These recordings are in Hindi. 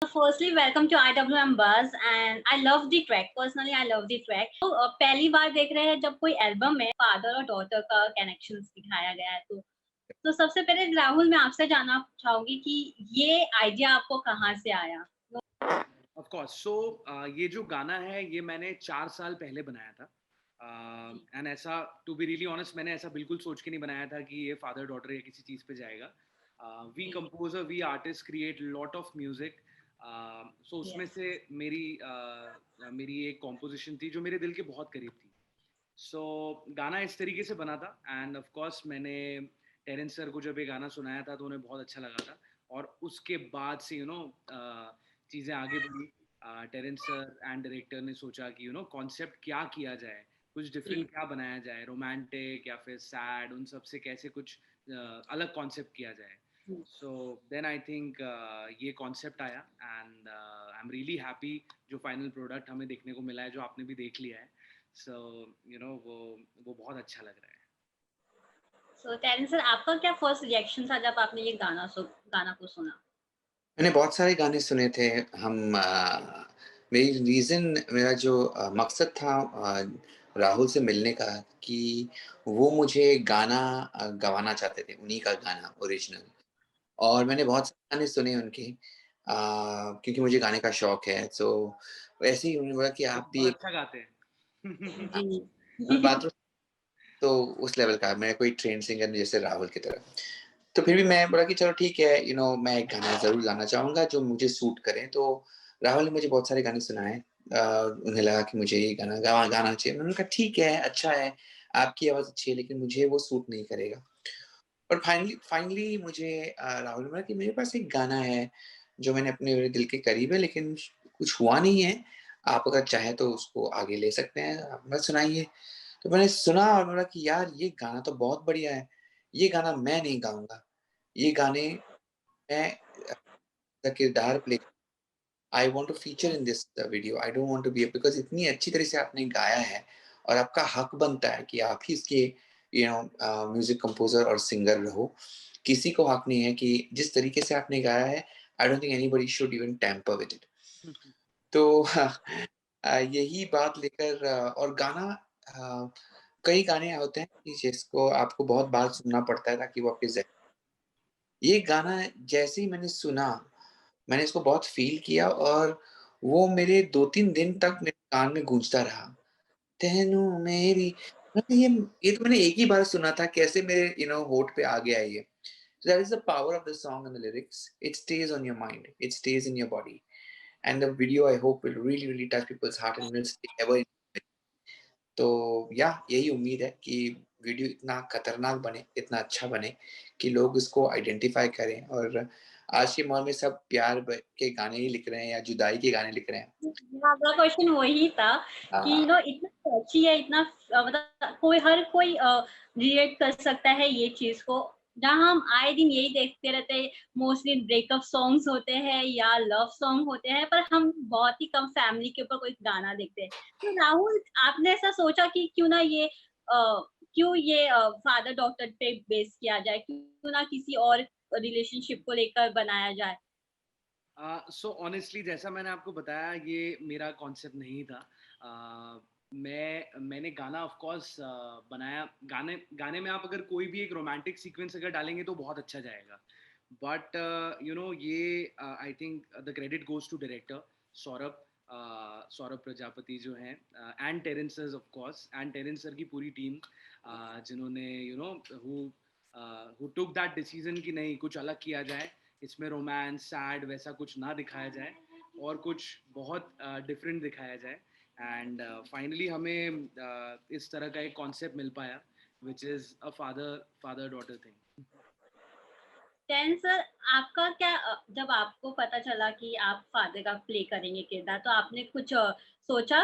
Firstly, welcome to IWM Buzz and I love the track. Personally, I love the track. तो पहली बार देख रहे हैं जब कोई एल्बम में फादर और डॉटर का कनेक्शन दिखाया गया है तो सबसे पहले राहुल मैं आपसे जानना चाहूंगी कि ये आइडिया आपको कहाँ से आया? ऑफ कोर्स सो ये जो गाना है ये मैंने 4 साल पहले बनाया था एंड ऐसा टू बी रियली ऑनेस्ट मैंने ऐसा बिल्कुल सोच के नहीं बनाया था कि ये फादर डॉटर या किसी चीज़ पे जाएगा. वी जी, composer we artist create lot of music. So उसमें यस, से मेरी एक कॉम्पोजिशन थी जो मेरे दिल के बहुत करीब थी. सो गाना इस तरीके से बना था एंड ऑफ कोर्स मैंने टेरेंस सर को जब ये गाना सुनाया था तो उन्हें बहुत अच्छा लगा था. और उसके बाद से चीज़ें आगे बढ़ी. टेरेंस सर एंड डायरेक्टर ने सोचा कि कॉन्सेप्ट क्या किया जाए, कुछ डिफरेंट जी, क्या बनाया जाए, रोमांटिक या फिर सैड, उन सब से कैसे कुछ अलग कॉन्सेप्ट किया जाए. जी। सो देन आई थिंक ये कॉन्सेप्ट आया and I am really happy जो फाइनल प्रोडक्ट हमें देखने को मिला है, जो आपने भी देख लिया है. सो वो बहुत अच्छा लग रहा है. सो टेरेंस सर आपका क्या फर्स्ट रिएक्शन था जब आपने ये गाना को सुना? मैंने बहुत सारे गाने सुने थे। मेरी रीज़न मेरा जो मकसद था राहुल से मिलने का कि वो मुझे गाना गवाना चाहते थे, उन्हीं का गाना ओरिजिनल। और मैंने बहुत सारे गाने सुने उनके क्योंकि मुझे गाने का शौक है। सो वैसे ही उन्होंने बोला कि वो आप भी बहुत एक अच्छा गाते हैं. हाँ, जी। मैं बात तो उस लेवल का मैं कोई ट्रेन्ड सिंगर नहीं जैसे राहुल की तरह। तो फिर भी मैं बोला कि चलो ठीक है, मैं एक गाना ज़रूर गाना चाहूँगा जो मुझे सूट करे। तो राहुल ने मुझे बहुत सारे गाने सुनाए। उन्हें लगा कि मुझे ये गाना गाना चाहिए। मैंने कहा ठीक है, अच्छा है, आपकी आवाज़ अच्छी है लेकिन मुझे वो सूट नहीं करेगा। और फाइनली फाइनली मुझे राहुल ने बोला कि मेरे पास एक गाना है, जो मैंने अपने मेरे दिल के करीब है लेकिन कुछ हुआ नहीं है। आप अगर चाहें तो उसको आगे ले सकते हैं, आप मत सुनाइए। तो मैंने सुना और बोला कि यार ये गाना तो बहुत बढ़िया है। ये गाना मैं नहीं गाऊँगा। ये गाने मैं द किरदार play I want to feature in this video. I don't want to be because इतनी अच्छी तरह से आपने गाया है और आपका हक बनता है कि आप ही इसके म्यूज़िक कंपोज़र और सिंगर रहो। किसी को हक नहीं है कि जिस तरीके से आपने गाया है, I don't think anybody should even tamper with it. तो यही बात लेकर और गाना कई गाने होते हैं कि जिसको आपको बहुत बार सुनना पड़ता है ताकि वो आपके ज़हन ये गाना जैसे ही मैंने सुना, मैंने इसको बहुत फ़ील किया और वो मेरे 2-3 दिन तक मेरे कान में गूँजता रहा। तेनू मेरी मतलब ये तो मैंने एक ही बार सुना था, कैसे मेरे होंठ पे आ गया ये। So that is the power of the song and the lyrics. It stays on your mind, it stays in your body. And the video I hope will really, really touch people's heart and will stay ever. तो या यही उम्मीद है कि वीडियो इतना खतरनाक बने, इतना अच्छा बने कि लोग इसको आइडेंटिफ़ाई करें और आज के माहौल में सब प्यार के गाने ही लिख रहे हैं या जुदाई के गाने लिख रहे हैं। मेरा अगला क्वेश्चन वही था कि हाँ, इतना कैची है, इतना मतलब हर कोई रिलेट कर सकता है ये चीज को। जहाँ हम आए दिन यही देखते रहते हैं, मोस्टली ब्रेकअप सॉन्ग्स होते हैं या लव सॉन्ग होते हैं, पर हम बहुत ही कम फैमिली के ऊपर कोई गाना देखते हैं। तो राहुल, आपने ऐसा सोचा कि क्यों ये फादर डॉटर पे बेस किया जाए, क्यों ना किसी और रिलेशनशिप को लेकर बनाया जाए? सो ऑनेस्टली जैसा मैंने आपको बताया ये मेरा कॉन्सेप्ट नहीं था. मैंने गाना ऑफ कोर्स बनाया. गाने गाने में आप अगर कोई भी एक रोमांटिक सीक्वेंस अगर डालेंगे तो बहुत अच्छा जाएगा. बट ये I think the credit goes to director Saurabh. Saurabh Prajapati जो हैं and Terence sir of course and Terence sir की पूरी टीम जिन्होंने हु टुक दैट डिसीजन कि नहीं कुछ अलग किया जाए, इसमें रोमांस सैड वैसा कुछ ना दिखाया जाए और कुछ बहुत डिफरेंट दिखाया जाए. एंड फाइनली हमें इस तरह का एक कॉन्सेप्ट मिल पाया which is a father father daughter thing. Ten sir, आपका क्या जब आपको पता चला कि आप फादर का प्ले करेंगे किरदार, तो आपने कुछ सोचा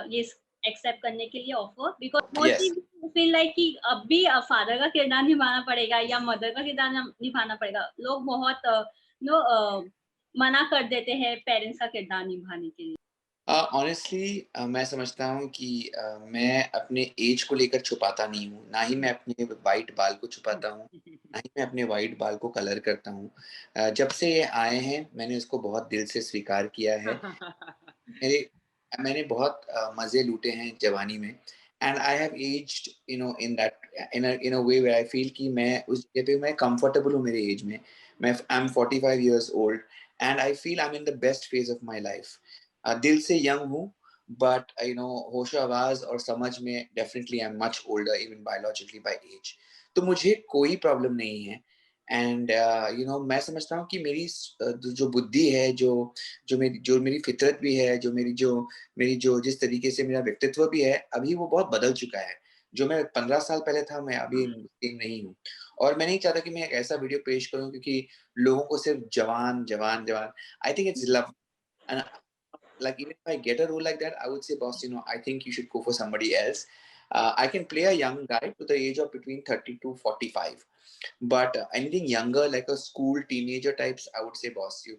ये एक्सेप्ट करने के लिए offer? Because mostly yes. Feel like कि अब भी फादर का किरदार निभाना पड़ेगा या मदर का किरदार निभाना पड़ेगा। लोग बहुत मना कर देते हैं पेरेंट्स का किरदार निभाने के लिए। ऑनेस्टली मैं समझता हूँ कि मैं अपने एज को लेकर छुपाता नहीं हूँ, ना ही मैं अपने व्हाइट बाल को छुपाता हूँ, ना ही मैं अपने व्हाइट बाल को कलर करता हूँ। जब से ये आए हैं, मैंने इसको बहुत दिल से स्वीकार किया है। मेरे मैंने बहुत मज़े लूटे हैं जवानी में and I have aged in that in a way where I feel कि मैं उस जगह पे मैं कंफर्टेबल हूँ मेरे एज में। I am 45 years old and I feel I am in the best phase of my life. दिल से यंग हूँ बट होशो-हवास और समझ में definitely I am much older even biologically by age. तो मुझे कोई प्रॉब्लम नहीं है एंड मैं समझता हूँ कि मेरी जो बुद्धि है, जो मेरी फ़ितरत भी है, मेरी जो जिस तरीके से मेरा व्यक्तित्व भी है, अभी वो बहुत बदल चुका है। जो मैं 15 साल पहले था, मैं अभी सेम नहीं हूँ। और मैं नहीं चाहता कि मैं एक ऐसा वीडियो पेश करूँ क्योंकि लोगों को सिर्फ़ जवान, जवान, जवान I think it's love and like even if I get a role like that, I would say, boss, I think you should go for somebody else. I can play a young guy to the age of between 30 to 45. But anything younger, like a school teenager types, I would say, boss, you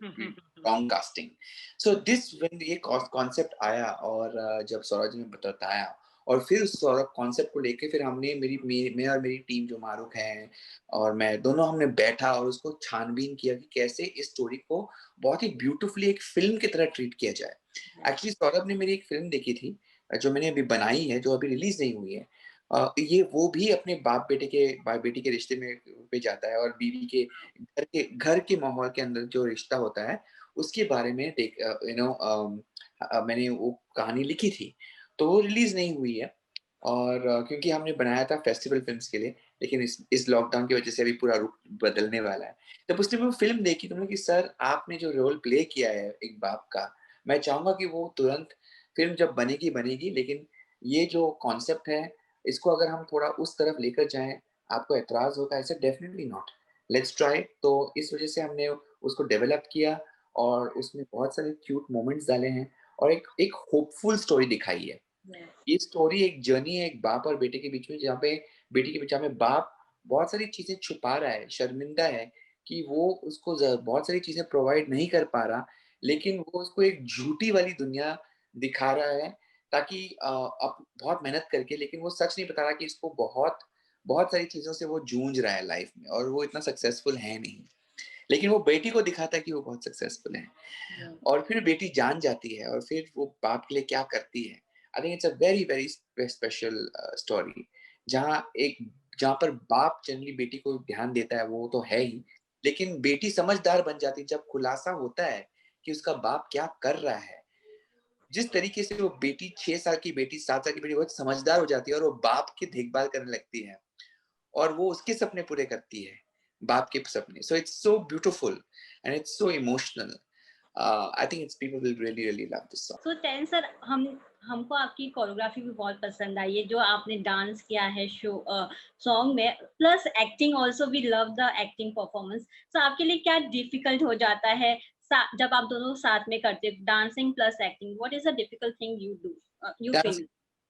wrong casting. So this when ये concept आया और जब सौरभ जी ने बताया और फिर उस सौरभ कॉन्सेप्ट को लेके फिर हमने मैं और मेरी टीम जो मारुख है और मैं दोनों हमने बैठा और उसको छानबीन किया कि कैसे इस स्टोरी को बहुत ही ब्यूटीफुली एक फिल्म की तरह ट्रीट किया जाए। एक्चुअली सौरभ ने मेरी एक फ़िल्म देखी थी जो मैंने अभी बनाई है, जो अभी रिलीज़ नहीं हुई है। ये वो भी अपने बाप-बेटे के रिश्ते में पे जाता है और बीवी के घर के माहौल के अंदर जो रिश्ता होता है, उसके बारे में मैंने वो कहानी लिखी थी। तो वो रिलीज़ नहीं हुई है और क्योंकि हमने बनाया था फेस्टिवल फ़िल्म्स के लिए, लेकिन इस लॉकडाउन की वज़ह से अभी पूरा रुख बदलने वाला है। जब उसने वो फ़िल्म देखी तो बोला कि सर आपने जो रोल प्ले किया है एक बाप का, मैं चाहूँगा कि वो तुरंत फ़िल्म जब बनेगी, बनेगी लेकिन ये जो कॉन्सेप्ट है, इसको अगर हम थोड़ा उस तरफ लेकर जाएँ, आपको एतराज़ होगा? I said definitely not, let's try. तो इस वज़ह से हमने उसको डेवलप किया और उसमें बहुत सारे क्यूट मोमेंट्स डाले हैं और एक एक होपफुल स्टोरी दिखाई है। ये स्टोरी एक जर्नी है एक बाप और बेटे के बीच में जहाँ पे बेटी के बीच जहाँ पे बाप बहुत सारी चीज़ें छुपा रहा है, शर्मिंदा है कि वो उसको बहुत सारी चीज़ें प्रोवाइड नहीं कर पा रहा, लेकिन वो उसको एक झूठी वाली दुनिया दिखा रहा है ताकि अब बहुत मेहनत करके लेकिन वो सच नहीं बता रहा कि इसको बहुत बहुत सारी चीज़ों से वो जूझ रहा है लाइफ में और वो इतना सक्सेसफुल है नहीं। लेकिन वो बेटी को दिखाता है कि वो बहुत सक्सेसफुल है। और फिर बेटी जान जाती है और फिर वो बाप के लिए क्या करती है। I think it's a very very special story जहाँ एक जहाँ पर बाप जनरली बेटी को ध्यान देता है वो तो है ही, लेकिन बेटी समझदार बन जाती है जब खुलासा होता है कि उसका बाप क्या कर रहा है। जिस तरीके से वो बेटी 6 साल की बेटी 7 साल की बेटी बहुत समझदार हो जाती है और वो बाप की देखभाल करने लगती है और वो उसके सपने पूरे करती है, बाप के सपने। So it's so beautiful and it's so emotional. I think it's people will really really love this song. So ten sir, हमको आपकी कोरियोग्राफी भी बहुत पसंद आई है, जो आपने डांस किया है सॉन्ग में, plus acting also, we love the acting performance. So आपके लिए क्या डिफिकल्ट हो जाता है जब आप दोनों साथ में करते हो, dancing plus acting? What is the difficult thing you Dance, feel?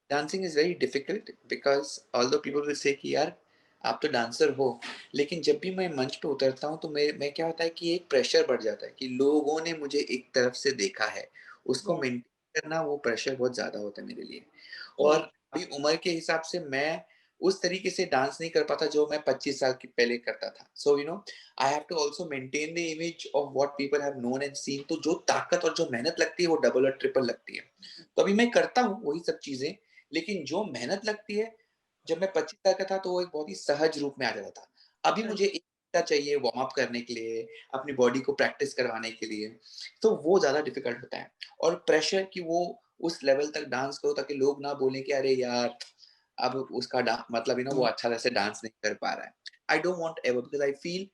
dancing is very difficult because although people will say कि यार आप तो डांसर हो, लेकिन जब भी मैं मंच पे उतरता हूँ तो मैं क्या होता है कि एक प्रेशर बढ़ जाता है कि लोगों ने मुझे एक तरफ से देखा है, उसको यस, मेंटेन करना वो प्रेशर बहुत ज़्यादा होता है मेरे लिए। और जी, अभी उम्र के हिसाब से मैं उस तरीके से डांस नहीं कर पाता जो मैं 25 साल की पहले करता था। So I have to also maintain the image of what people have known and seen, तो जो ताकत और जो मेहनत लगती है वो डबल और ट्रिपल लगती है। तो अभी मैं करता हूँ वही सब चीज़ें, लेकिन जो मेहनत लगती है, जब मैं 25 साल का था तो वो एक बहुत ही सहज रूप में आ जाता था। अभी मुझे 1 घंटा चाहिए वार्म अप करने के लिए, अपनी बॉडी को प्रैक्टिस करवाने के लिए, तो वो ज़्यादा डिफ़िकल्ट होता है। और प्रेशर कि वो उस लेवल तक डांस करो ताकि लोग ना बोलें कि अरे यार! अब उसका मतलब वो अच्छा तरह से डांस नहीं कर पा रहा है। I don't want ever because I feel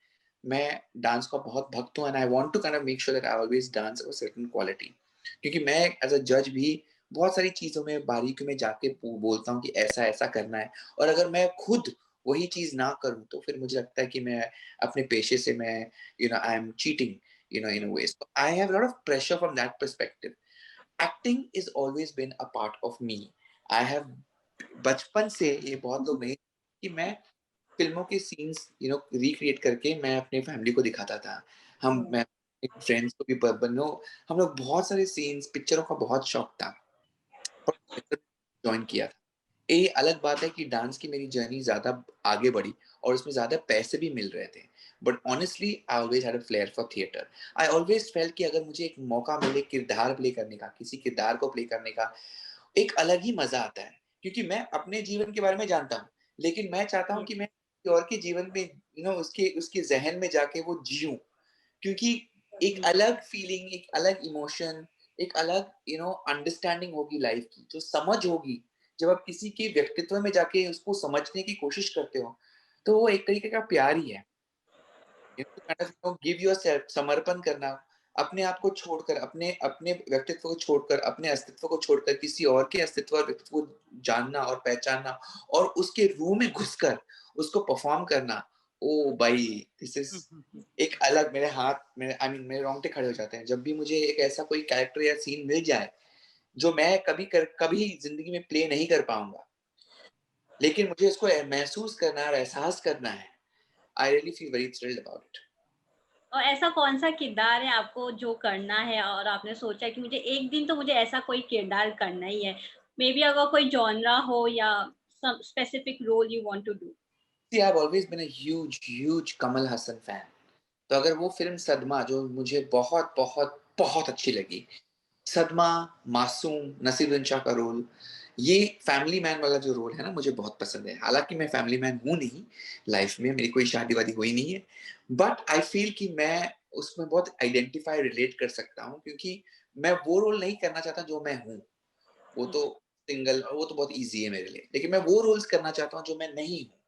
मैं डांस का बहुत भक्त हूँ and I want to kind of make sure that I always dance a certain quality. क्योंकि मैं एज़ अ जज भी बहुत सारी चीज़ों में बारीकी में जाके बोलता हूँ कि ऐसा-ऐसा करना है और अगर मैं खुद वही चीज़ ना करूँ तो फिर मुझे लगता है कि मैं अपने पेशे से मैं I am cheating in a way. So I have a lot of pressure from that perspective. Acting is always been a part of me. I have बचपन से ये बहुत लोग नहीं कि मैं फ़िल्मों के सीन्स रिक्रिएट करके मैं अपनी फैमिली को दिखाता था। हम मैं फ्रेंड्स को भी बनो, हम लोग बहुत सारे सीन्स, पिक्चरों का बहुत शौक था और ज्वाइन किया था। ये अलग बात है कि डांस की मेरी जर्नी ज़्यादा आगे बढ़ी और उसमें ज़्यादा पैसे भी मिल रहे थे। But honestly I always had a flare for theatre. I always felt कि अगर मुझे एक मौका मिले किरदार प्ले करने का, किसी किरदार को प्ले करने का, एक अलग ही मज़ा आता है। क्योंकि मैं अपने जीवन के बारे में जानता हूँ, लेकिन मैं चाहता हूँ Yes. कि मैं किसी और के जीवन में उसके उसके ज़हन में जाके वो जिऊँ। क्योंकि एक अलग फीलिंग, एक अलग इमोशन, एक अलग अंडरस्टैंडिंग होगी लाइफ की, जो समझ होगी। जब आप किसी के व्यक्तित्व में जाके उसको समझने की कोशिश करते हो, तो वो एक तरीके का प्यार ही है। गिव योरसेल्फ, समर्पण करना, अपने आप को छोड़कर, अपने अपने व्यक्तित्व को छोड़कर, अपने अस्तित्व को छोड़कर किसी और के अस्तित्व और व्यक्तित्व को जानना और पहचानना और उसके रूह में घुसकर उसको परफॉर्म करना। ओ भाई, दिस इज एक अलग, मेरे हाथ, मेरे आई मीन मेरे रोंगटे खड़े हो जाते हैं जब भी मुझे एक ऐसा कोई कैरेक्टर या सीन मिल जाए जो मैं कभी जिंदगी में प्ले नहीं कर पाऊंगा, लेकिन मुझे इसको महसूस करना और एहसास करना है। I really feel very thrilled about it. और ऐसा कौन-सा किरदार है आपको जो करना है और आपने सोचा कि मुझे एक दिन तो मुझे ऐसा कोई किरदार करना ही है? मेबी अगर कोई जॉनरा हो या some specific role you want to do? See, I've always been a huge Kamal Haasan fan. तो अगर वो फ़िल्म सदमा जो मुझे बहुत, बहुत, बहुत अच्छी लगी, सदमा, मासूम, नसीरुद्दीन शाह का रोल, ये फैमिली मैन वाला जो रोल है ना, मुझे बहुत पसंद है। हालाँकि मैं फैमिली मैन हूँ नहीं, लाइफ़ में मेरी कोई शादी-वादी हुई नहीं है, बट आई फ़ील कि मैं उसमें बहुत आइडेंटिफ़ाई, रिलेट कर सकता हूँ, क्योंकि मैं वो रोल नहीं करना चाहता जो मैं हूँ। वो हुँ, तो वो तो बहुत ईज़ी है मेरे लिए। लेकिन मैं वो रोल्स करना चाहता हूँ जो मैं नहीं हूँ।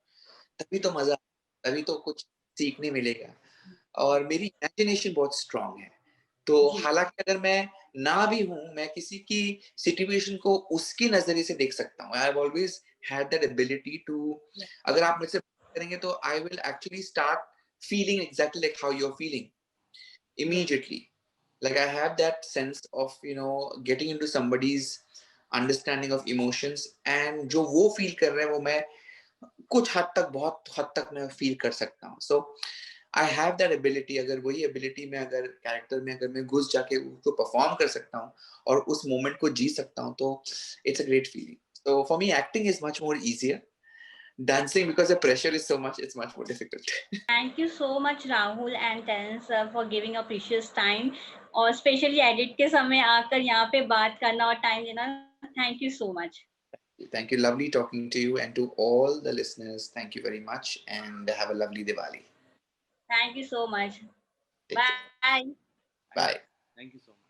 तभी तो मज़ा, तभी तो कुछ सीखने मिलेगा। और मेरी इमेजिनेशन बहुत स्ट्रॉन्ग है। तो जी। हालाँकि अगर मैं ना भी हूँ, मैं किसी की सिचुएशन को उसके नज़रिए से देख सकता हूँ। I have always had that ability to, या अगर आप मुझसे बात करेंगे तो I will actually start feeling exactly like how you are feeling yes, immediately. Like I have that sense of getting into somebody's understanding of emotions, and जो वो feel कर रहे हैं वो मैं कुछ हद तक, बहुत हद तक मैं फील कर सकता हूँ। सो आई हैव दैट एबिलिटी। अगर वही एबिलिटी में, अगर कैरेक्टर में अगर मैं घुस जाके उसको परफॉर्म कर सकता हूँ और उस मोमेंट को जी सकता हूँ, तो it's a great feeling. So for me acting is much more easier. Dancing, because the pressure is so much, it's much more difficult. Thank you so much Rahul and tense for giving a precious time और स्पेशली एडिट के समय आकर यहाँ पे बात करना और टाइम देना। Thank you so much. Thank you. Lovely talking to you, and to all the listeners, thank you very much, and have a lovely Diwali. Thank you so much. Take care. Bye. Thank Bye. thank you so much.